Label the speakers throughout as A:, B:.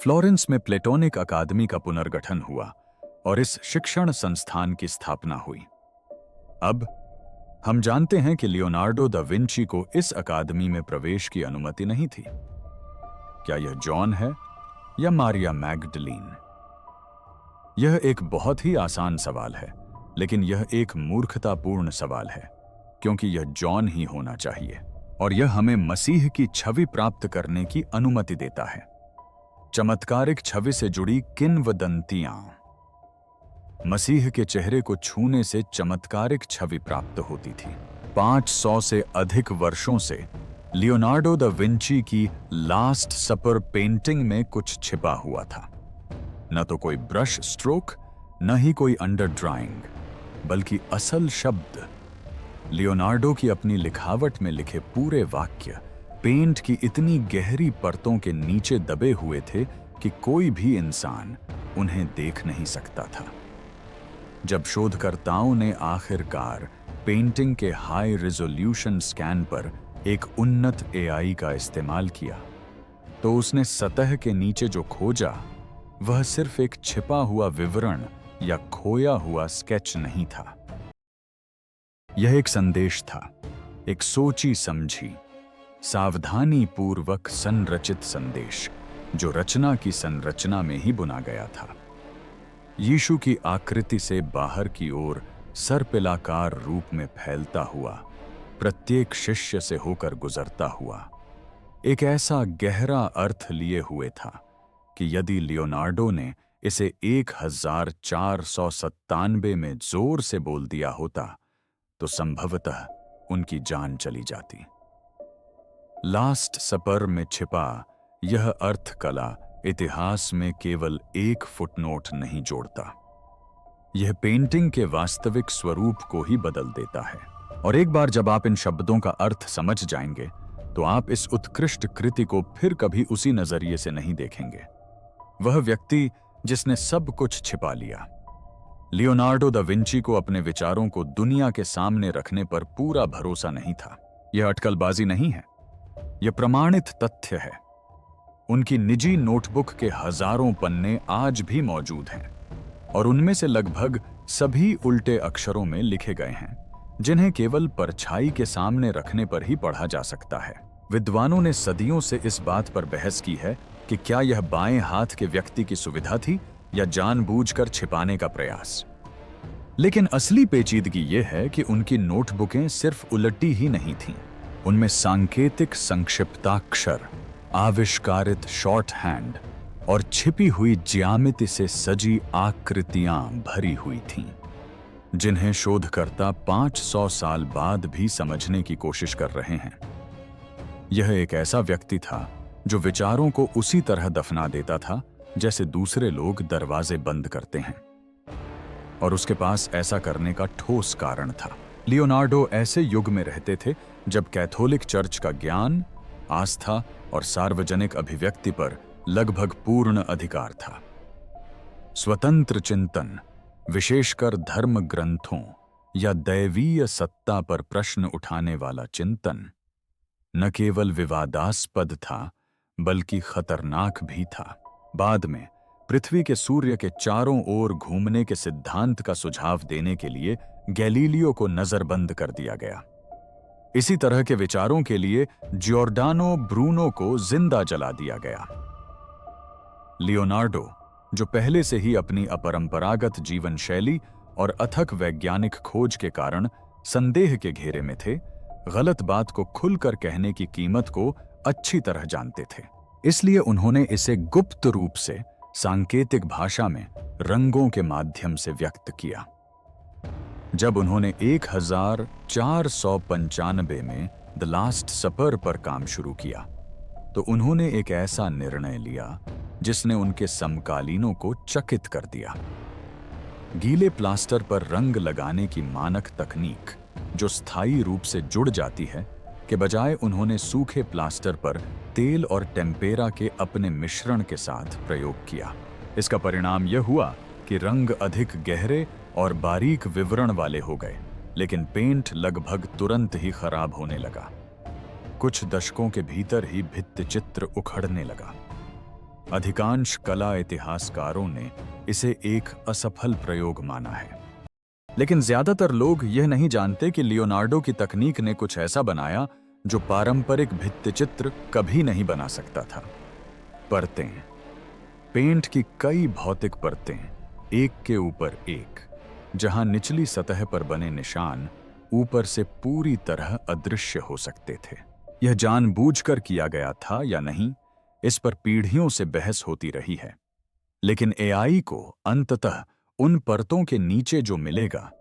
A: Florence में platonic अकादमी का पुनर्गठन हुआ और इस शिक्षण संस्थान की स्थापना हुई। अब हम जानते हैं कि लियोनार्डो दा विंची को इस अकादमी में प्रवेश की अनुमति नहीं थी। क्या यह जॉन है या मारिया मैग्डलीन? यह एक बहुत ही आसान सवाल है, लेकिन यह एक मूर्खतापूर्ण सवाल है, क्योंकि यह जॉन ही होना चाहिए और यह हमें मसीह की छवि प्राप्त करने की अनुमति देता है। चमत्कारिक छवि से जुड़ी किंवदंतियां। मसीह के चेहरे को छूने से चमत्कारिक छवि प्राप्त होती थी। 500 से अधिक वर्षों से लियोनार्डो दा विंची की लास्ट सपर पेंटिंग में कुछ छिपा हुआ था। न तो कोई ब्रश स्ट्रोक, न ही कोई अंडर ड्राइंग, बल्कि असल शब्द। लियोनार्डो की अपनी लिखावट में लिखे पूरे वाक्य पेंट की इतनी गहरी परतों के नीचे दबे हुए थे कि कोई भी इंसान उन्हें देख नहीं सकता था। जब शोधकर्ताओं ने आखिरकार पेंटिंग के हाई रिजोल्यूशन स्कैन पर एक उन्नत एआई का इस्तेमाल किया, तो उसने सतह के नीचे जो खोजा वह सिर्फ एक छिपा हुआ विवरण या खोया हुआ स्केच नहीं था। यह एक संदेश था, एक सोची समझी, सावधानी पूर्वक संरचित संदेश, जो रचना की संरचना में ही बुना गया था। यीशु की आकृति से बाहर की ओर सर्पिलाकार रूप में फैलता हुआ, प्रत्येक शिष्य से होकर गुजरता हुआ, एक ऐसा गहरा अर्थ लिए हुए था कि यदि लियोनार्डो ने इसे 1497 में जोर से बोल दिया होता तो संभवतः उनकी जान चली जाती। लास्ट सपर में छिपा यह अर्थ कला इतिहास में केवल एक फुटनोट नहीं जोड़ता, यह पेंटिंग के वास्तविक स्वरूप को ही बदल देता है। और एक बार जब आप इन शब्दों का अर्थ समझ जाएंगे तो आप इस उत्कृष्ट कृति को फिर कभी उसी नजरिए से नहीं देखेंगे। वह व्यक्ति जिसने सब कुछ छिपा लिया। लियोनार्डो दा विंची को अपने विचारों को दुनिया के सामने रखने पर पूरा भरोसा नहीं था। यह अटकलबाजी नहीं है, यह प्रमाणित तथ्य है। उनकी निजी नोटबुक के हजारों पन्ने आज भी मौजूद हैं और उनमें से लगभग सभी उल्टे अक्षरों में लिखे गए हैं, जिन्हें केवल परछाई के सामने रखने पर ही पढ़ा जा सकता है। विद्वानों ने सदियों से इस बात पर बहस की है कि क्या यह बाएं हाथ के व्यक्ति की सुविधा थी या जानबूझकर छिपाने का प्रयास। लेकिन असली पेचीदगी यह है कि उनकी नोटबुकें सिर्फ उलटी ही नहीं थीं, उनमें सांकेतिक संक्षिप्ताक्षर, आविष्कारित शॉर्ट हैंड और छिपी हुई ज्यामिति से सजी आकृतियां भरी हुई थीं, जिन्हें शोधकर्ता 500 साल बाद भी समझने की कोशिश कर रहे हैं। यह एक ऐसा व्यक्ति था जो विचारों को उसी तरह दफना देता था जैसे दूसरे लोग दरवाजे बंद करते हैं, और उसके पास ऐसा करने का ठोस कारण था। लियोनार्डो ऐसे युग में रहते थे जब कैथोलिक चर्च का ज्ञान, आस्था और सार्वजनिक अभिव्यक्ति पर लगभग पूर्ण अधिकार था। स्वतंत्र चिंतन, विशेषकर धर्म ग्रंथों या दैवीय सत्ता पर प्रश्न उठाने वाला चिंतन, न केवल विवादास्पद था बल्कि खतरनाक भी था। बाद में पृथ्वी के सूर्य के चारों ओर घूमने के सिद्धांत का सुझाव देने के लिए गैलीलियो को नजरबंद कर दिया गया। इसी तरह के विचारों के लिए जियोर्डानो ब्रूनो को जिंदा जला दिया गया। लियोनार्डो, जो पहले से ही अपनी अपरंपरागत जीवन शैली और अथक वैज्ञानिक खोज के कारण संदेह के घेरे में थे, गलत बात को खुलकर कहने की कीमत को अच्छी तरह जानते थे। इसलिए उन्होंने इसे गुप्त रूप से सांकेतिक भाषा में रंगों के माध्यम से व्यक्त किया। जब उन्होंने 1495 में द लास्ट सपर पर काम शुरू किया, तो उन्होंने एक ऐसा निर्णय लिया जिसने उनके समकालीनों को चकित कर दिया। गीले प्लास्टर पर रंग लगाने की मानक तकनीक, जो स्थायी रूप से जुड़ जाती है, के बजाय उन्होंने सूखे प्लास्टर पर तेल और टेम्पेरा के अपने मिश्रण के साथ प्रयोग किया। इसका परिणाम यह हुआ कि रंग अधिक गहरे और बारीक विवरण वाले हो गए, लेकिन पेंट लगभग तुरंत ही खराब होने लगा। कुछ दशकों के भीतर ही भित्तिचित्र उखड़ने लगा। अधिकांश कला इतिहासकारों ने इसे एक असफल प्रयोग माना है, लेकिन ज्यादातर लोग यह नहीं जानते कि लियोनार्डो की तकनीक ने कुछ ऐसा बनाया जो पारंपरिक भित्तिचित्र कभी नहीं बना सकता था। परतें, पेंट की कई भौतिक परतें, एक के ऊपर एक, जहां निचली सतह पर बने निशान ऊपर से पूरी तरह अदृश्य हो सकते थे। यह जानबूझकर किया गया था या नहीं, इस पर पीढ़ियों से बहस होती रही है, लेकिन एआई को अंततः उन परतों के नीचे जो मिलेगा,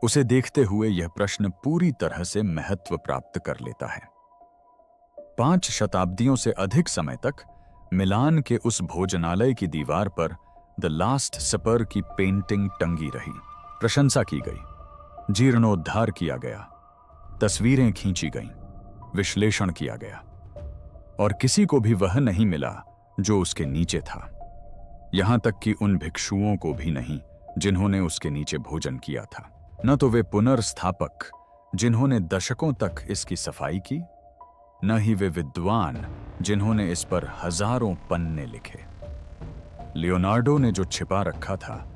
A: उसे देखते हुए यह प्रश्न पूरी तरह से महत्व प्राप्त कर लेता है। 5 शताब्दियों से अधिक समय तक मिलान के उस भोजनालय की दीवार पर द लास्ट सपर की पेंटिंग टंगी रही। प्रशंसा की गई, जीर्णोद्धार किया गया, तस्वीरें खींची गईं, विश्लेषण किया गया, और किसी को भी वह नहीं मिला जो उसके नीचे था। यहां तक कि उन भिक्षुओं को भी नहीं जिन्होंने उसके नीचे भोजन किया था। न तो वे पुनर्स्थापक जिन्होंने दशकों तक इसकी सफाई की, न ही वे विद्वान जिन्होंने इस पर हजारों पन्ने लिखे। लियोनार्डो ने जो छिपा रखा था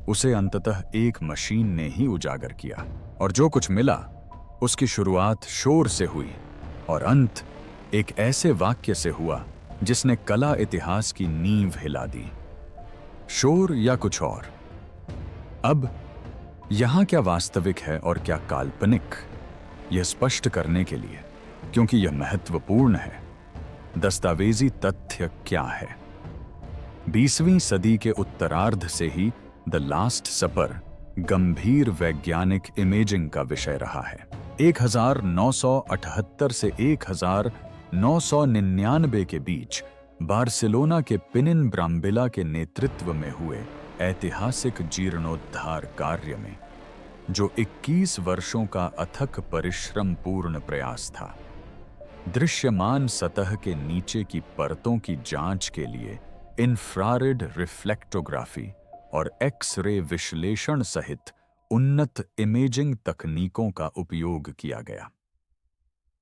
A: उसे अंततः एक मशीन ने ही उजागर किया, और जो कुछ मिला उसकी शुरुआत शोर से हुई और अंत एक ऐसे वाक्य से हुआ जिसने कला इतिहास की नींव हिला दी। शोर या कुछ और। अब यहां क्या वास्तविक है और क्या काल्पनिक, यह स्पष्ट करने के लिए, क्योंकि यह महत्वपूर्ण है, दस्तावेजी तथ्य क्या है। 20वीं सदी के उत्तरार्ध से ही द लास्ट सपर गंभीर वैज्ञानिक इमेजिंग का विषय रहा है। 1978 से 1999 के बीच बार्सिलोना के पिनिन ब्राम्बिला के नेतृत्व में हुए ऐतिहासिक जीर्णोद्धार कार्य में, जो 21 वर्षों का अथक परिश्रम पूर्ण प्रयास था, दृश्यमान सतह के नीचे की परतों की जांच के लिए इंफ्रारेड रिफ्लेक्टोग्राफी और एक्स-रे विश्लेषण सहित उन्नत इमेजिंग तकनीकों का उपयोग किया गया।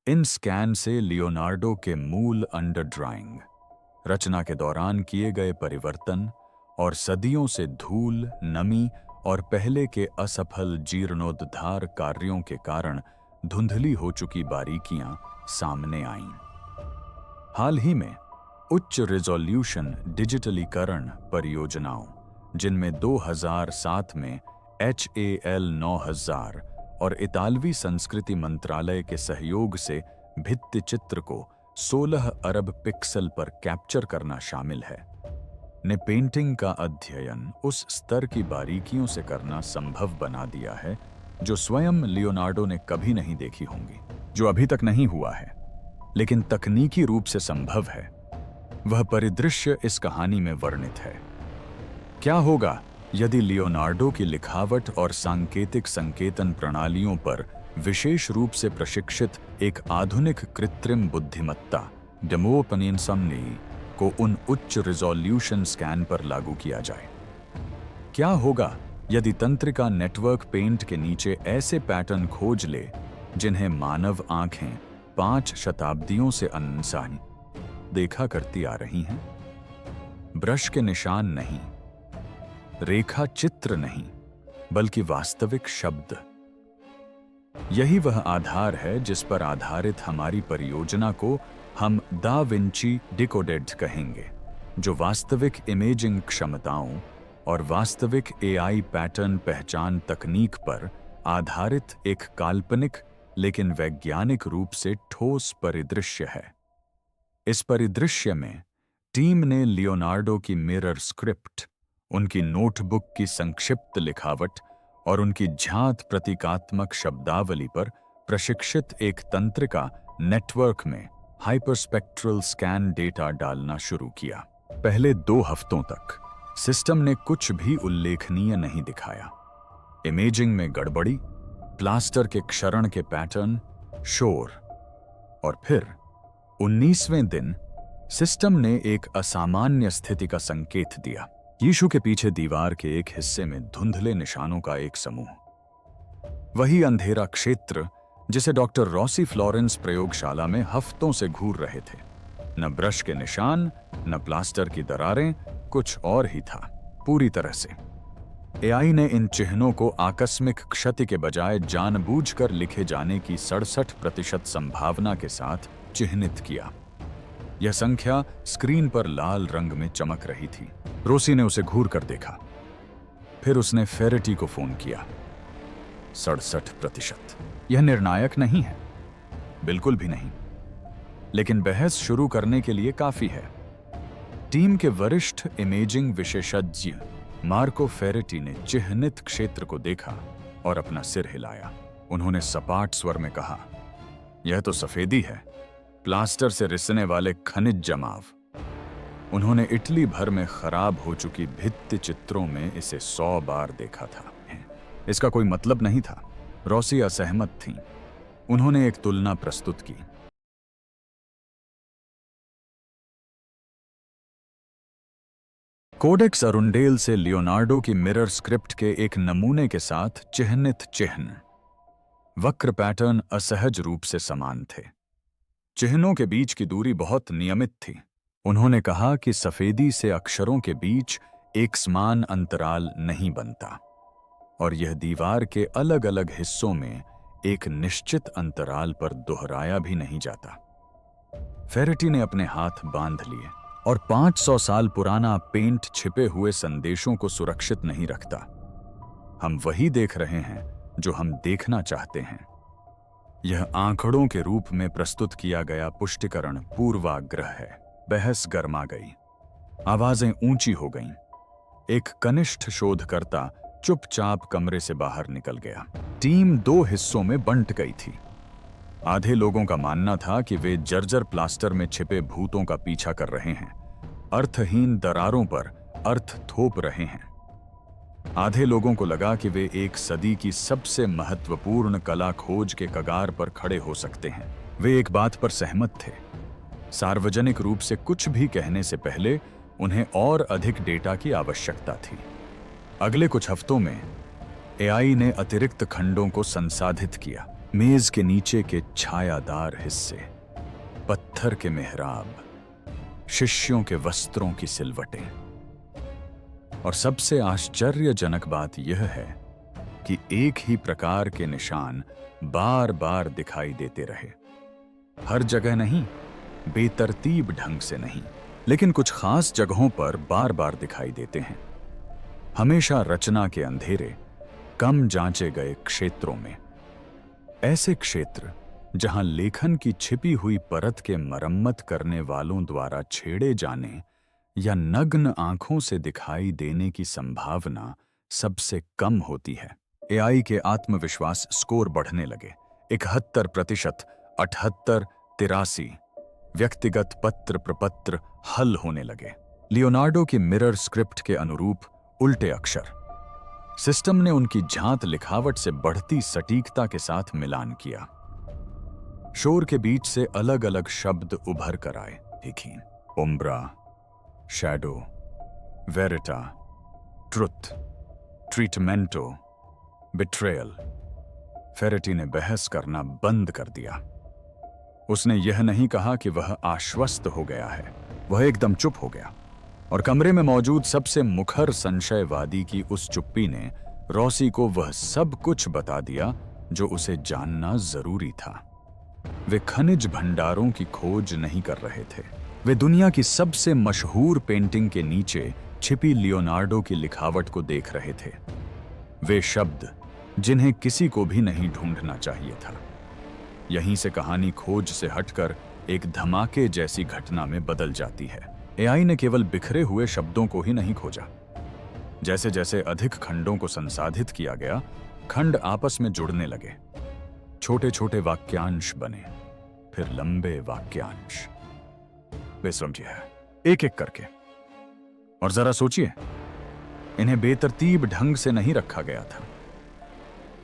A: इन स्कैन से लियोनार्डो के मूल अंडर ड्राइंग, रचना के दौरान किए गए परिवर्तन और सदियों से धूल, नमी और पहले के असफल जीर्णोद्धार कार्यों के कारण धुंधली हो चुकी बारीकियां सामने आईं। हाल ही में उच्च रिजोल्यूशन डिजिटलीकरण परियोजनाओं, जिनमें 2007 में HAL 9000 और इतालवी संस्कृति मंत्रालय के सहयोग से भित्तिचित्र को 16 अरब पिक्सल पर कैप्चर करना शामिल है, ने पेंटिंग का अध्ययन उस स्तर की बारीकियों से करना संभव बना दिया है जो स्वयं लियोनार्डो ने कभी नहीं देखी होंगी, जो अभी तक नहीं हुआ है, लेकिन तकनीकी रूप से संभव है। वह परिदृश्य इस कहानी में वर्णित है। क्या होगा यदि लियोनार्डो की लिखावट और सांकेतिक संकेतन प्रणालियों पर विशेष रूप से प्रशिक्षित एक आधुनिक कृत्रिम बुद्धिमत्ता डेमोपनियनसमनी को उन उच्च रिजोल्यूशन स्कैन पर लागू किया जाए? क्या होगा यदि तंत्रिका नेटवर्क पेंट के नीचे ऐसे पैटर्न खोज ले जिन्हें मानव आंखें 5 शताब्दियों से अनसानी देखा करती आ रही हैं? ब्रश के निशान नहीं, रेखा चित्र नहीं, बल्कि वास्तविक शब्द। यही वह आधार है जिस पर आधारित हमारी परियोजना को हम दा विंची डिकोडेड कहेंगे, जो वास्तविक इमेजिंग क्षमताओं और वास्तविक एआई पैटर्न पहचान तकनीक पर आधारित एक काल्पनिक लेकिन वैज्ञानिक रूप से ठोस परिदृश्य है। इस परिदृश्य में टीम ने लियोनार्डो की मिरर स्क्रिप्ट, उनकी नोटबुक की संक्षिप्त लिखावट और उनकी झांत प्रतीकात्मक शब्दावली पर प्रशिक्षित एक तंत्रिका नेटवर्क में हाइपरस्पेक्ट्रल स्कैन डेटा डालना शुरू किया। पहले 2 हफ्तों तक सिस्टम ने कुछ भी उल्लेखनीय नहीं दिखाया। इमेजिंग में गड़बड़ी, प्लास्टर के क्षरण के पैटर्न, शोर, और फिर 19वें दिन सिस्टम ने एक असामान्य स्थिति का संकेत दिया। यीशु के पीछे दीवार के एक हिस्से में धुंधले निशानों का एक समूह, वही अंधेरा क्षेत्र जिसे डॉक्टर रॉसी फ्लोरेंस प्रयोगशाला में हफ्तों से घूर रहे थे। न ब्रश के निशान, न प्लास्टर की दरारें, कुछ और ही था पूरी तरह से। एआई ने इन चिन्हों को आकस्मिक क्षति के बजाय जानबूझकर लिखे जाने की 67% संभावना के साथ चिह्नित किया। यह संख्या स्क्रीन पर लाल रंग में चमक रही थी। रोसी ने उसे घूर कर देखा। फिर उसने फेरेटी को फोन किया। 67%। यह निर्णायक नहीं है, बिल्कुल भी नहीं, लेकिन बहस शुरू करने के लिए काफी है। टीम के वरिष्ठ इमेजिंग विशेषज्ञ मार्को फेरेटी ने चिह्नित क्षेत्र को देखा और अपना सिर हिलाया। उन्होंने सपाट स्वर में कहा, यह तो सफेदी है, प्लास्टर से रिसने वाले खनिज जमाव। उन्होंने इटली भर में खराब हो चुकी भित्ति चित्रों में इसे 100 बार देखा था। इसका कोई मतलब नहीं था। रोसी असहमत थीं। उन्होंने एक तुलना प्रस्तुत की। कोडेक्स अरुंडेल से लियोनार्डो की मिरर स्क्रिप्ट के एक नमूने के साथ चिह्नित चिह्न, वक्र पैटर्न असहज रूप से समान थे। चिह्नों के बीच की दूरी बहुत नियमित थी। उन्होंने कहा कि सफेदी से अक्षरों के बीच एक समान अंतराल नहीं बनता और यह दीवार के अलग अलग हिस्सों में एक निश्चित अंतराल पर दोहराया भी नहीं जाता। फेरेटी ने अपने हाथ बांध लिए। और 500 साल पुराना पेंट छिपे हुए संदेशों को सुरक्षित नहीं रखता। हम वही देख रहे हैं जो हम देखना चाहते हैं। यह आंकड़ों के रूप में प्रस्तुत किया गया पुष्टिकरण पूर्वाग्रह है। बहस गर्मा गई, आवाजें ऊंची हो गईं। एक कनिष्ठ शोधकर्ता चुपचाप कमरे से बाहर निकल गया। टीम 2 हिस्सों में बंट गई थी। आधे लोगों का मानना था कि वे जर्जर प्लास्टर में छिपे भूतों का पीछा कर रहे हैं, अर्थहीन दरारों पर अर्थ थोप रहे हैं। आधे लोगों को लगा कि वे एक सदी की सबसे महत्वपूर्ण कला खोज के कगार पर खड़े हो सकते हैं। वे एक बात पर सहमत थे, सार्वजनिक रूप से कुछ भी कहने से पहले उन्हें और अधिक डेटा की आवश्यकता थी। अगले कुछ हफ्तों में एआई ने अतिरिक्त खंडों को संसाधित किया। मेज के नीचे के छायादार हिस्से, पत्थर के मेहराब, शिष्यों के वस्त्रों की सिलवटें। और सबसे आश्चर्यजनक बात यह है कि एक ही प्रकार के निशान बार बार दिखाई देते रहे। हर जगह नहीं, बेतरतीब ढंग से नहीं, लेकिन कुछ खास जगहों पर बार बार दिखाई देते हैं। हमेशा रचना के अंधेरे, कम जांचे गए क्षेत्रों में। ऐसे क्षेत्र जहां लेखन की छिपी हुई परत के मरम्मत करने वालों द्वारा छेड़े जाने या नग्न आंखों से दिखाई देने की संभावना सबसे कम होती है। एआई के आत्मविश्वास स्कोर बढ़ने लगे। 71%, 78, 83। व्यक्तिगत पत्र प्रपत्र हल होने लगे। लियोनार्डो की मिरर स्क्रिप्ट के अनुरूप उल्टे अक्षर। सिस्टम ने उनकी झांत लिखावट से बढ़ती सटीकता के साथ मिलान किया। शोर के बीच से अलग अलग शब्द उभर कर आए। देखिए, उम्ब्रा, शैडो, वेरिटा, ट्रुथ, ट्रीटमेंटो, बिट्रेयल। फेरेटी ने बहस करना बंद कर दिया। उसने यह नहीं कहा कि वह आश्वस्त हो गया है, वह एकदम चुप हो गया। और कमरे में मौजूद सबसे मुखर संशयवादी की उस चुप्पी ने रोसी को वह सब कुछ बता दिया जो उसे जानना जरूरी था। वे खनिज भंडारों की खोज नहीं कर रहे थे, वे दुनिया की सबसे मशहूर पेंटिंग के नीचे छिपी लियोनार्डो की लिखावट को देख रहे थे। वे शब्द जिन्हें किसी को भी नहीं ढूंढना चाहिए था। यहीं से कहानी खोज से हटकर एक धमाके जैसी घटना में बदल जाती है। एआई ने केवल बिखरे हुए शब्दों को ही नहीं खोजा। जैसे जैसे अधिक खंडों को संसाधित किया गया, खंड आपस में जुड़ने लगे। छोटे छोटे वाक्यांश बने, फिर लंबे वाक्यांश। वे समझिए, एक एक करके। और जरा सोचिए, इन्हें बेतरतीब ढंग से नहीं रखा गया था।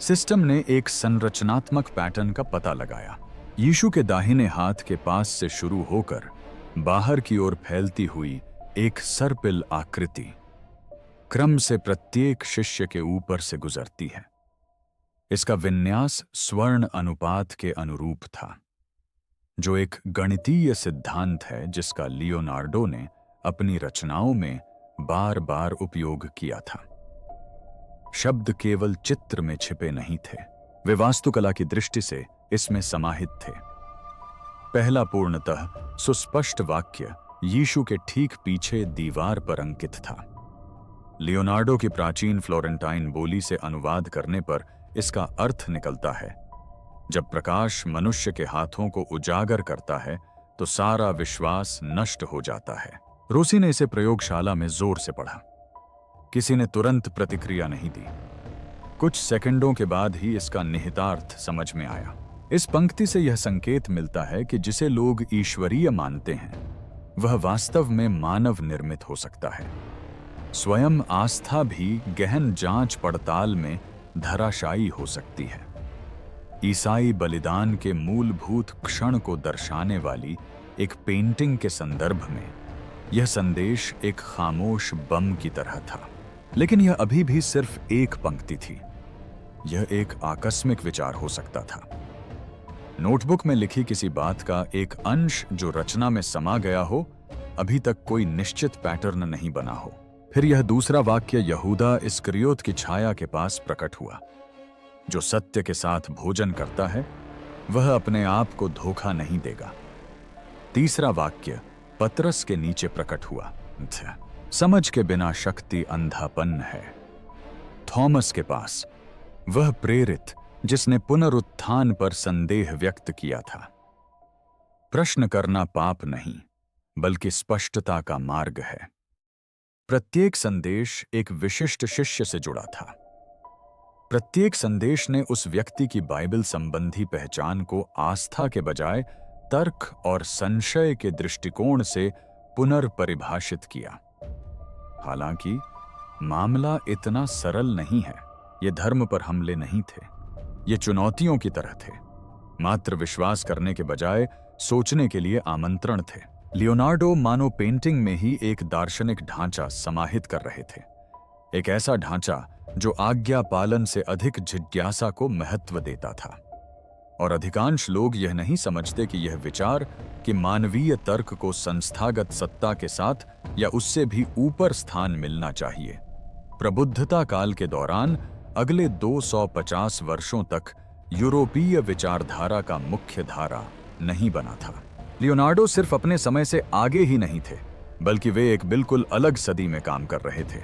A: सिस्टम ने एक संरचनात्मक पैटर्न का पता लगाया। यीशु के दाहिने हाथ के पास से शुरू होकर बाहर की ओर फैलती हुई एक सर्पिल आकृति क्रम से प्रत्येक शिष्य के ऊपर से गुजरती है। इसका विन्यास स्वर्ण अनुपात के अनुरूप था। जो एक गणितीय सिद्धांत है जिसका लियोनार्डो ने अपनी रचनाओं में बार बार उपयोग किया था। शब्द केवल चित्र में छिपे नहीं थे, वे वास्तुकला की दृष्टि से इसमें समाहित थे। पहला पूर्णतः सुस्पष्ट वाक्य यीशु के ठीक पीछे दीवार पर अंकित था। लियोनार्डो की प्राचीन फ्लोरेंटाइन बोली से अनुवाद करने पर इसका अर्थ निकलता है, जब प्रकाश मनुष्य के हाथों को उजागर करता है तो सारा विश्वास नष्ट हो जाता है। रोसी ने इसे प्रयोगशाला में जोर से पढ़ा। किसी ने तुरंत प्रतिक्रिया नहीं दी। कुछ सेकंडों के बाद ही इसका निहितार्थ समझ में आया। इस पंक्ति से यह संकेत मिलता है कि जिसे लोग ईश्वरीय मानते हैं वह वास्तव में मानव निर्मित हो सकता है। स्वयं आस्था भी गहन जांच पड़ताल में धराशायी हो सकती है। ईसाई बलिदान के मूलभूत क्षण को दर्शाने वाली एक पेंटिंग के संदर्भ में यह संदेश एक खामोश बम की तरह था, लेकिन यह अभी भी सिर्फ एक पंक्ति थी। यह एक आकस्मिक विचार हो सकता था, नोटबुक में लिखी किसी बात का एक अंश जो रचना में समा गया हो, अभी तक कोई निश्चित पैटर्न नहीं बना हो। फिर यह दूसरा वाक्य यहूदा इस्करियोत की छाया के पास प्रकट हुआ। जो सत्य के साथ भोजन करता है वह अपने आप को धोखा नहीं देगा। तीसरा वाक्य पतरस के नीचे प्रकट हुआ। समझ के बिना शक्ति अंधापन है। थॉमस के पास, वह प्रेरित जिसने पुनरुत्थान पर संदेह व्यक्त किया था। प्रश्न करना पाप नहीं, बल्कि स्पष्टता का मार्ग है। प्रत्येक संदेश एक विशिष्ट शिष्य से जुड़ा था। प्रत्येक संदेश ने उस व्यक्ति की बाइबल संबंधी पहचान को आस्था के बजाय तर्क और संशय के दृष्टिकोण से पुनर्परिभाषित किया। हालांकि मामला इतना सरल नहीं है। ये धर्म पर हमले नहीं थे, ये चुनौतियों की तरह थे, मात्र विश्वास करने के बजाय सोचने के लिए आमंत्रण थे। लियोनार्डो मानो पेंटिंग में ही एक दार्शनिक ढांचा समाहित कर रहे थे, एक ऐसा ढांचा जो आज्ञा पालन से अधिक जिज्ञासा को महत्व देता था। और अधिकांश लोग यह नहीं समझते कि यह विचार कि मानवीय तर्क को संस्थागत सत्ता के साथ या उससे भी ऊपर स्थान मिलना चाहिए, प्रबुद्धता काल के दौरान अगले 250 वर्षों तक यूरोपीय विचारधारा का मुख्य धारा नहीं बना था। लियोनार्डो सिर्फ अपने समय से आगे ही नहीं थे, बल्कि वे एक बिल्कुल अलग सदी में काम कर रहे थे।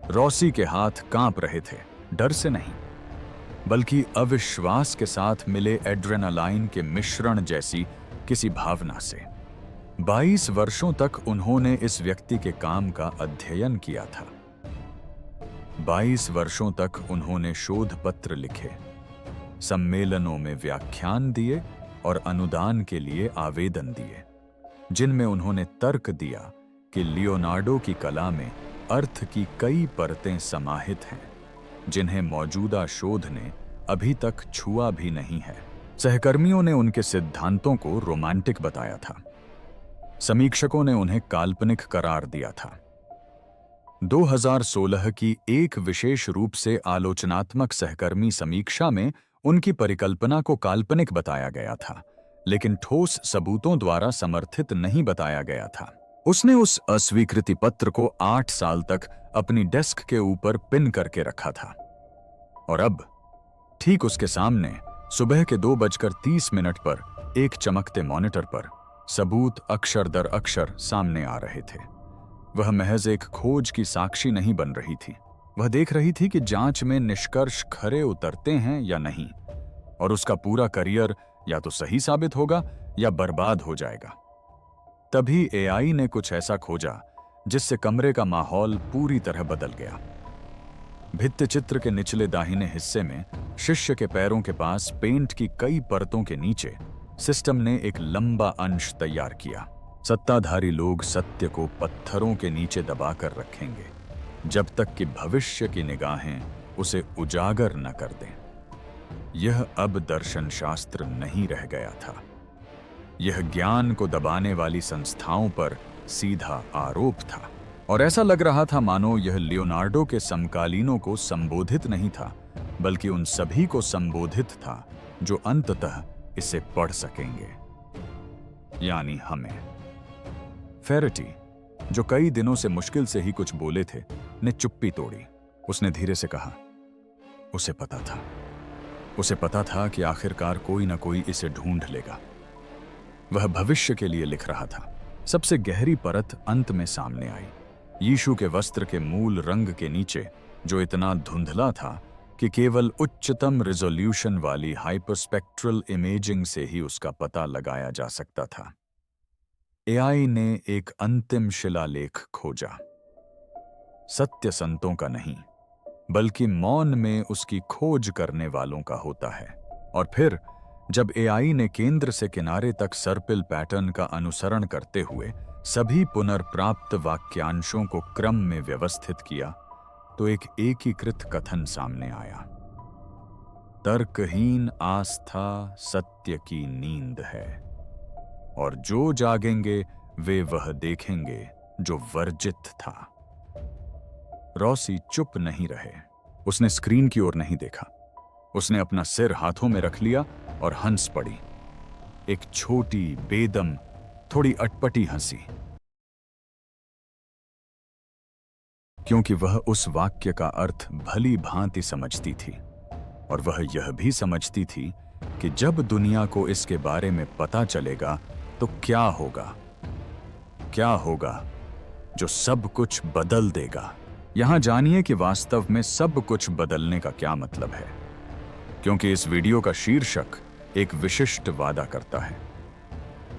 A: रोसी के हाथ कांप रहे थे, डर से नहीं, बल्कि अविश्वास के साथ मिले एड्रेनालाइन के मिश्रण जैसी किसी भावना से। 22 वर्षों तक उन्होंने इस व्यक्ति के काम का अध्ययन किया था। 22 वर्षों तक उन्होंने शोध पत्र लिखे, सम्मेलनों में व्याख्यान दिए और अनुदान के लिए आवेदन दिए, जिनमें उन्होंने तर्क दिया कि लियोनार्डो की कला में अर्थ की कई परतें समाहित हैं, जिन्हें मौजूदा शोध ने अभी तक छुआ भी नहीं है। सहकर्मियों ने उनके सिद्धांतों को रोमांटिक बताया था, समीक्षकों ने उन्हें काल्पनिक करार दिया था। 2016 की एक विशेष रूप से आलोचनात्मक सहकर्मी समीक्षा में उनकी परिकल्पना को काल्पनिक बताया गया था, लेकिन ठोस सबूतों द्वारा समर्थित नहीं बताया गया था। उसने उस अस्वीकृति पत्र को 8 साल तक अपनी डेस्क के ऊपर पिन करके रखा था, और अब ठीक उसके सामने सुबह के 2:30 पर एक चमकते मॉनिटर पर सबूत अक्षर दर अक्षर सामने आ रहे थे। वह महज एक खोज की साक्षी नहीं बन रही थी, वह देख रही थी कि जांच में निष्कर्ष खरे उतरते हैं या नहीं, और उसका पूरा करियर या तो सही साबित होगा या बर्बाद हो जाएगा। तभी एआई ने कुछ ऐसा खोजा जिससे कमरे का माहौल पूरी तरह बदल गया। भित्ति चित्र के निचले दाहिने हिस्से में शिष्य के पैरों के पास पेंट की कई परतों के नीचे सिस्टम ने एक लंबा अंश तैयार किया। सत्ताधारी लोग सत्य को पत्थरों के नीचे दबाकर रखेंगे जब तक कि भविष्य की निगाहें उसे उजागर न कर दें। यह अब दर्शन शास्त्र नहीं रह गया था, यह ज्ञान को दबाने वाली संस्थाओं पर सीधा आरोप था। और ऐसा लग रहा था मानो यह लियोनार्डो के समकालीनों को संबोधित नहीं था, बल्कि उन सभी को संबोधित था जो अंततः इसे पढ़ सकेंगे। यानी हमें। फेरेटी, जो कई दिनों से मुश्किल से ही कुछ बोले थे, ने चुप्पी तोड़ी। उसने धीरे से कहा, उसे पता था कि आखिरकार कोई ना कोई इसे ढूंढ लेगा। वह भविष्य के लिए लिख रहा था। सबसे गहरी परत अंत में सामने आई। यीशु के वस्त्र के मूल रंग के नीचे, जो इतना धुंधला था कि केवल उच्चतम रिजोल्यूशन वाली हाइपरस्पेक्ट्रल इमेजिंग से ही उसका पता लगाया जा सकता था। एआई ने एक अंतिम शिलालेख खोजा। सत्य संतों का नहीं, बल्कि मौन में उसकी खोज करने वालों का होता है। और फिर जब एआई ने केंद्र से किनारे तक सर्पिल पैटर्न का अनुसरण करते हुए सभी पुनर्प्राप्त वाक्यांशों को क्रम में व्यवस्थित किया, तो एक एकीकृत कथन सामने आया। तर्कहीन आस्था सत्य की नींद है, और जो जागेंगे वे वह देखेंगे जो वर्जित था। रॉसी चुप नहीं रहे। उसने स्क्रीन की ओर नहीं देखा। उसने अपना सिर हाथों में रख लिया और हंस पड़ी। एक छोटी, बेदम, थोड़ी अटपटी हंसी, क्योंकि वह उस वाक्य का अर्थ भली भांति समझती थी। और वह यह भी समझती थी कि जब दुनिया को इसके बारे में पता चलेगा तो क्या होगा जो सब कुछ बदल देगा। यहां जानिए कि वास्तव में सब कुछ बदलने का क्या मतलब है, क्योंकि इस वीडियो का शीर्षक एक विशिष्ट वादा करता है,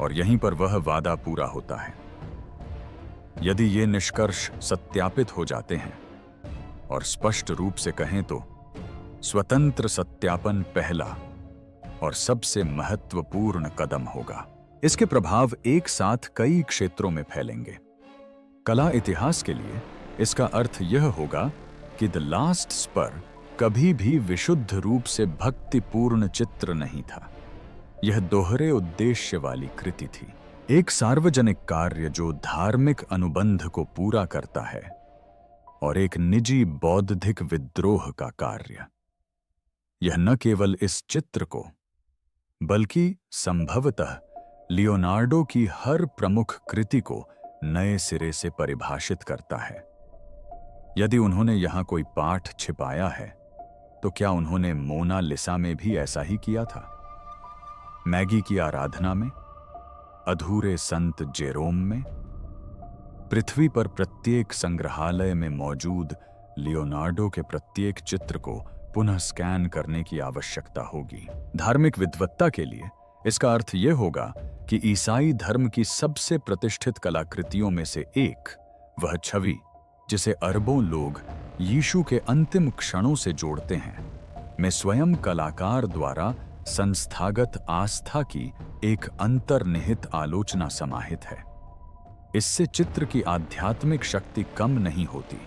A: और यहीं पर वह वादा पूरा होता है। यदि ये निष्कर्ष सत्यापित हो जाते हैं, और स्पष्ट रूप से कहें तो स्वतंत्र सत्यापन पहला और सबसे महत्वपूर्ण कदम होगा। इसके प्रभाव एक साथ कई क्षेत्रों में फैलेंगे। कला इतिहास के लिए इसका अर्थ यह होगा कि द लास्ट स्पर कभी भी विशुद्ध रूप से भक्तिपूर्ण चित्र नहीं था। यह दोहरे उद्देश्य वाली कृति थी, एक सार्वजनिक कार्य जो धार्मिक अनुबंध को पूरा करता है, और एक निजी बौद्धिक विद्रोह का कार्य। यह न केवल इस चित्र को, बल्कि संभवतः लियोनार्डो की हर प्रमुख कृति को नए सिरे से परिभाषित करता है। यदि उन्होंने यहां कोई पाठ छिपाया है, तो क्या उन्होंने मोना लिसा में भी ऐसा ही किया था? मैगी की आराधना में, अधूरे संत जेरोम में? पृथ्वी पर प्रत्येक संग्रहालय में मौजूद लियोनार्डो के प्रत्येक चित्र को पुनः स्कैन करने की आवश्यकता होगी। धार्मिक विद्वत्ता के लिए इसका अर्थ यह होगा कि ईसाई धर्म की सबसे प्रतिष्ठित कलाकृतियों में से एक, वह छवि जिसे अरबों लोग यीशु के अंतिम क्षणों से जोड़ते हैं, में स्वयं कलाकार द्वारा संस्थागत आस्था की एक अंतर्निहित आलोचना समाहित है। इससे चित्र की आध्यात्मिक शक्ति कम नहीं होती,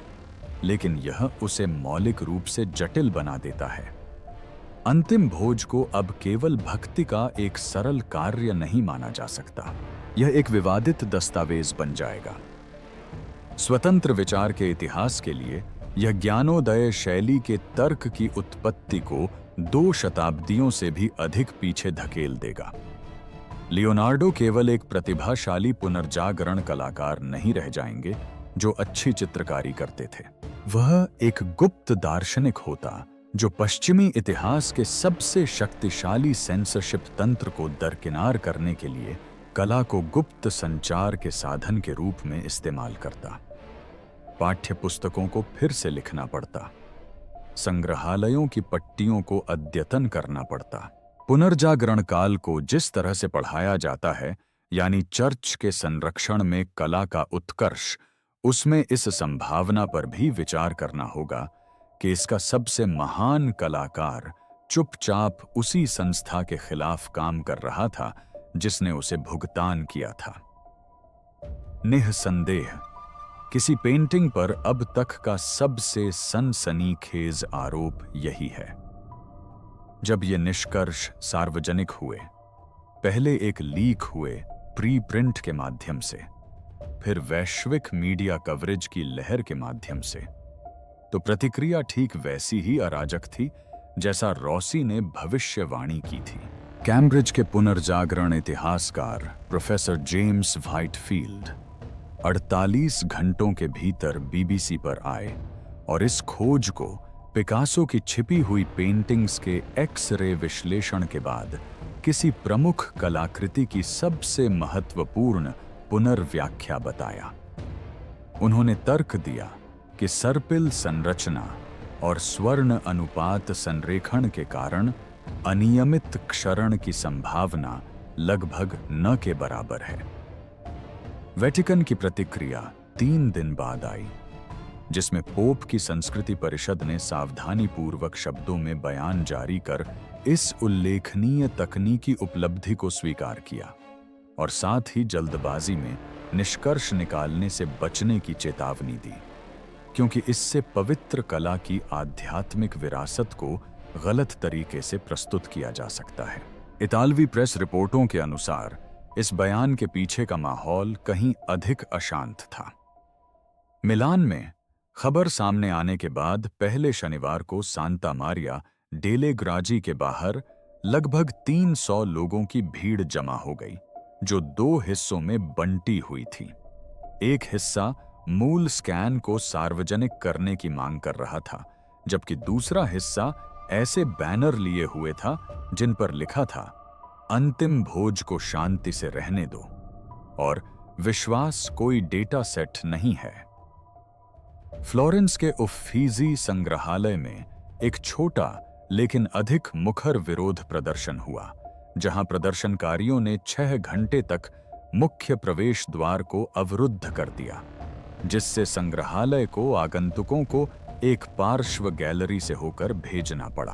A: लेकिन यह उसे मौलिक रूप से जटिल बना देता है। अंतिम भोज को अब केवल भक्ति का एक सरल कार्य नहीं माना जा सकता। यह एक विवादित दस्तावेज बन जाएगा। स्वतंत्र विचार के इतिहास के लिए यह ज्ञानोदय शैली के तर्क की उत्पत्ति को 2 शताब्दियों से भी अधिक पीछे धकेल देगा। लियोनार्डो केवल एक प्रतिभाशाली पुनर्जागरण कलाकार नहीं रह जाएंगे जो अच्छी चित्रकारी करते थे। वह एक गुप्त दार्शनिक होता जो पश्चिमी इतिहास के सबसे शक्तिशाली सेंसरशिप तंत्र को दरकिनार करने के लिए कला को गुप्त संचार के साधन के रूप में इस्तेमाल करता। पाठ्य पुस्तकों को फिर से लिखना पड़ता, संग्रहालयों की पट्टियों को अद्यतन करना पड़ता। पुनर्जागरण काल को जिस तरह से पढ़ाया जाता है, यानी चर्च के संरक्षण में कला का उत्कर्ष, उसमें इस संभावना पर भी विचार करना होगा कि इसका सबसे महान कलाकार चुपचाप उसी संस्था के खिलाफ काम कर रहा था जिसने उसे भुगतान किया था। निःसंदेह किसी पेंटिंग पर अब तक का सबसे सनसनीखेज आरोप यही है। जब ये निष्कर्ष सार्वजनिक हुए, पहले एक लीक हुए प्री प्रिंट के माध्यम से, फिर वैश्विक मीडिया कवरेज की लहर के माध्यम से, तो प्रतिक्रिया ठीक वैसी ही अराजक थी जैसा रॉसी ने भविष्यवाणी की थी। कैम्ब्रिज के पुनर्जागरण इतिहासकार प्रोफेसर जेम्स व्हाइटफील्ड 48 घंटों के भीतर बीबीसी पर आए और इस खोज को पिकासो की छिपी हुई पेंटिंग्स के एक्स-रे विश्लेषण के बाद किसी प्रमुख कलाकृति की सबसे महत्वपूर्ण पुनर्व्याख्या बताया। उन्होंने तर्क दिया कि सर्पिल संरचना और स्वर्ण अनुपात संरेखण के कारण अनियमित क्षरण की संभावना लगभग न के बराबर है। वेटिकन की प्रतिक्रिया 3 दिन बाद आई, जिसमें पोप की संस्कृति परिषद ने सावधानीपूर्वक शब्दों में बयान जारी कर इस उल्लेखनीय तकनीकी उपलब्धि को स्वीकार किया और साथ ही जल्दबाजी में निष्कर्ष निकालने से बचने की चेतावनी दी, क्योंकि इससे पवित्र कला की आध्यात्मिक विरासत को गलत तरीके से प्रस्तुत किया जा सकता है। इतालवी प्रेस रिपोर्टों के अनुसार इस बयान के पीछे का माहौल कहीं अधिक अशांत था। मिलान में खबर सामने आने के बाद पहले शनिवार को सांता मारिया डेले ग्राजी के बाहर लगभग 300 लोगों की भीड़ जमा हो गई, जो 2 हिस्सों में बंटी हुई थी। एक हिस्सा मूल स्कैन को सार्वजनिक करने की मांग कर रहा था, जबकि दूसरा हिस्सा ऐसे बैनर लिए हुए था जिन पर लिखा था, अंतिम भोज को शांति से रहने दो और विश्वास कोई डेटा सेट नहीं है। फ्लोरेंस के उफ्फीजी संग्रहालय में एक छोटा लेकिन अधिक मुखर विरोध प्रदर्शन हुआ, जहां प्रदर्शनकारियों ने 6 घंटे तक मुख्य प्रवेश द्वार को अवरुद्ध कर दिया, जिससे संग्रहालय को आगंतुकों को एक पार्श्व गैलरी से होकर भेजना पड़ा।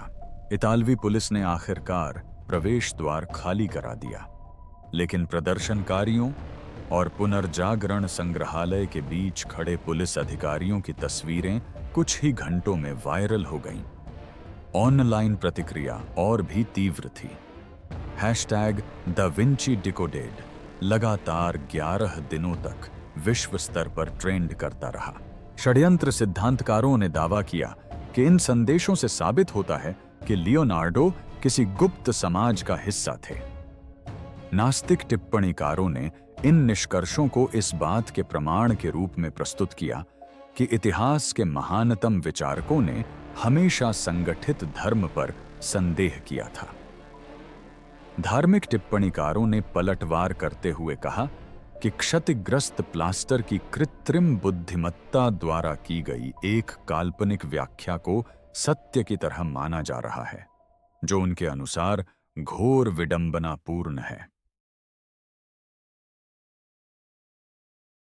A: इतालवी पुलिस ने आखिरकार प्रवेश द्वार खाली करा दिया, लेकिन प्रदर्शनकारियों और पुनर्जागरण संग्रहालय के बीच खड़े पुलिस अधिकारियों की तस्वीरें कुछ ही घंटों में वायरल हो गईं। ऑनलाइन प्रतिक्रिया और भी तीव्र थी। #दा विंची डिकोडेड लगातार 11 दिनों तक विश्व स्तर पर ट्रेंड करता रहा। षड्यंत्र सिद्धांतकारों ने दावा किया कि इन संदेशों से साबित होता है कि लियोनार्डो किसी गुप्त समाज का हिस्सा थे। नास्तिक टिप्पणीकारों ने इन निष्कर्षों को इस बात के प्रमाण के रूप में प्रस्तुत किया कि इतिहास के महानतम विचारकों ने हमेशा संगठित धर्म पर संदेह किया था। धार्मिक टिप्पणीकारों ने पलटवार करते हुए कहा कि क्षतिग्रस्त प्लास्टर की कृत्रिम बुद्धिमत्ता द्वारा की गई एक काल्पनिक व्याख्या को सत्य की तरह माना जा रहा है, जो उनके अनुसार घोर विडंबनापूर्ण है।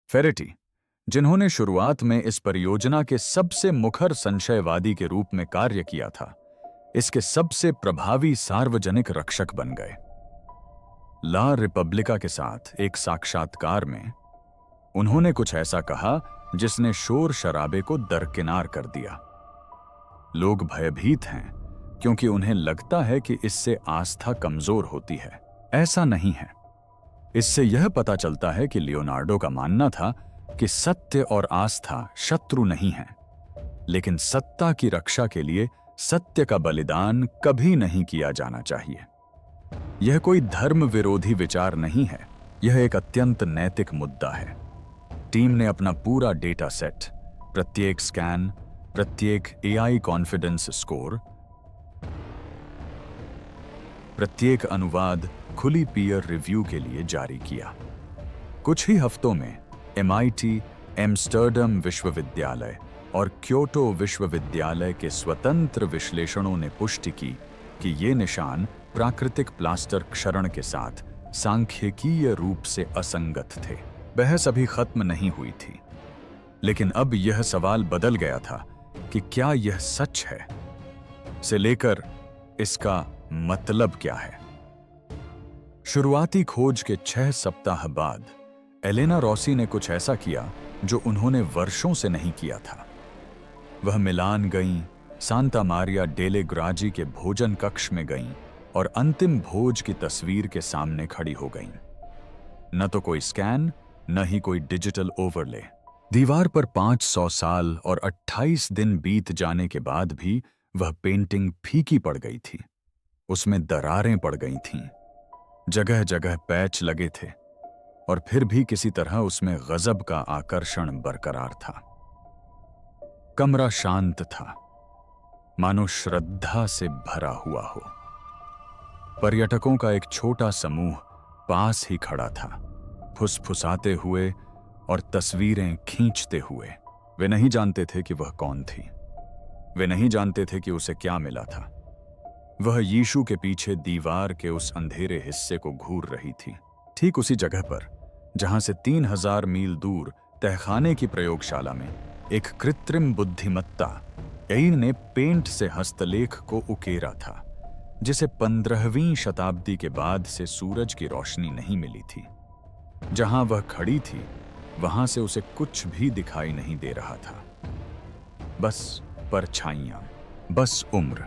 A: फेरेटी, जिन्होंने शुरुआत में इस परियोजना के सबसे मुखर संशयवादी के रूप में कार्य किया था, इसके सबसे प्रभावी सार्वजनिक रक्षक बन गए। ला रिपब्लिका के साथ एक साक्षात्कार में उन्होंने कुछ ऐसा कहा जिसने शोर शराबे को दरकिनार कर दिया। लोग भयभीत हैं क्योंकि उन्हें लगता है कि इससे आस्था कमजोर होती है। ऐसा नहीं है। इससे यह पता चलता है कि लियोनार्डो का मानना था कि सत्य और आस्था शत्रु नहीं है, लेकिन सत्ता की रक्षा के लिए सत्य का बलिदान कभी नहीं किया जाना चाहिए। यह कोई धर्म विरोधी विचार नहीं है, यह एक अत्यंत नैतिक मुद्दा है। टीम ने अपना पूरा डेटा सेट, प्रत्येक स्कैन, प्रत्येक AI कॉन्फिडेंस स्कोर, प्रत्येक अनुवाद खुली पीयर रिव्यू के लिए जारी किया। कुछ ही हफ्तों में MIT, एम्स्टर्डम विश्वविद्यालय और क्योटो विश्वविद्यालय के स्वतंत्र विश्लेषणों ने पुष्टि की कि ये निशान प्राकृतिक प्लास्टर क्षरण के साथ सांख्यिकीय रूप से असंगत थे। बहस अभी खत्म नहीं हुई थी, लेकिन अब यह सवाल बदल गया था कि क्या यह सच है, से लेकर इसका मतलब क्या है। शुरुआती खोज के 6 सप्ताह बाद एलेना रॉसी ने कुछ ऐसा किया जो उन्होंने वर्षों से नहीं किया था। वह मिलान गईं, सांता मारिया डेले ग्राजी के भोजन कक्ष में गईं और अंतिम भोज की तस्वीर के सामने खड़ी हो गईं। न तो कोई स्कैन, न ही कोई डिजिटल ओवरले। दीवार पर 500 साल और 28 दिन बीत जाने के बाद भी वह पेंटिंग फीकी पड़ गई थी। उसमें दरारें पड़ गई थीं, जगह जगह पैच लगे थे, और फिर भी किसी तरह उसमें गजब का आकर्षण बरकरार था। कमरा शांत था, मानो श्रद्धा से भरा हुआ हो। पर्यटकों का एक छोटा समूह पास ही खड़ा था, फुसफुसाते हुए और तस्वीरें खींचते हुए। वे नहीं जानते थे कि वह कौन थी, वे नहीं जानते थे कि उसे क्या मिला था। वह यीशु के पीछे दीवार के उस अंधेरे हिस्से को घूर रही थी, ठीक उसी जगह पर जहां से 3000 मील दूर तहखाने की प्रयोगशाला में एक कृत्रिम बुद्धिमत्ता एई ने पेंट से हस्तलेख को उकेरा था, जिसे 15वीं शताब्दी के बाद से सूरज की रोशनी नहीं मिली थी। जहां वह खड़ी थी वहां से उसे कुछ भी दिखाई नहीं दे रहा था। बस परछाइयां, बस उम्र,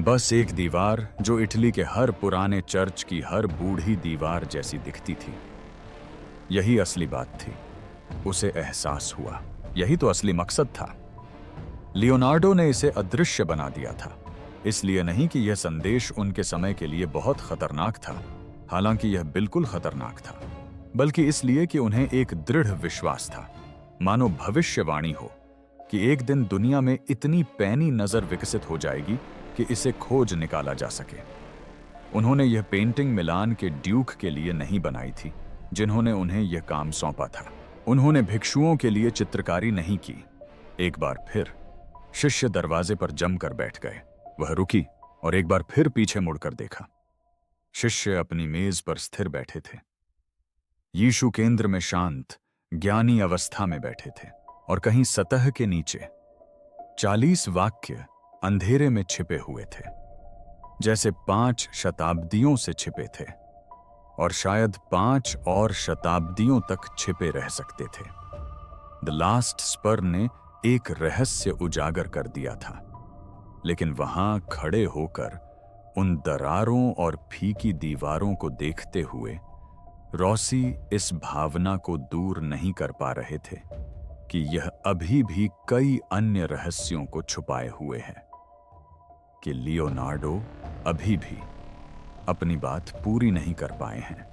A: बस एक दीवार जो इटली के हर पुराने चर्च की हर बूढ़ी दीवार जैसी दिखती थी। यही असली बात थी। उसे एहसास हुआ, यही तो असली मकसद था। लियोनार्डो ने इसे अदृश्य बना दिया था, इसलिए नहीं कि यह संदेश उनके समय के लिए बहुत खतरनाक था, हालांकि यह बिल्कुल खतरनाक था, बल्कि इसलिए कि उन्हें एक दृढ़ विश्वास था, मानो भविष्यवाणी हो, कि एक दिन दुनिया में इतनी पैनी नजर विकसित हो जाएगी कि इसे खोज निकाला जा सके। उन्होंने यह पेंटिंग मिलान के ड्यूक के लिए नहीं बनाई थी, जिन्होंने उन्हें यह काम सौंपा था। उन्होंने भिक्षुओं के लिए चित्रकारी नहीं की। एक बार फिर शिष्य दरवाजे पर जमकर बैठ गए। वह रुकी और एक बार फिर पीछे मुड़कर देखा। शिष्य अपनी मेज पर स्थिर बैठे थे। यीशु केंद्र में शांत, ज्ञानी अवस्था में बैठे थे, और कहीं सतह के नीचे 40 वाक्य अंधेरे में छिपे हुए थे, जैसे 5 शताब्दियों से छिपे थे, और शायद 5 और शताब्दियों तक छिपे रह सकते थे। द लास्ट स्पर ने एक रहस्य उजागर कर दिया था, लेकिन वहां खड़े होकर उन दरारों और फीकी दीवारों को देखते हुए रॉसी इस भावना को दूर नहीं कर पा रहे थे कि यह अभी भी कई अन्य रहस्यों को छुपाए हुए है, कि लियोनार्डो अभी भी अपनी बात पूरी नहीं कर पाए हैं।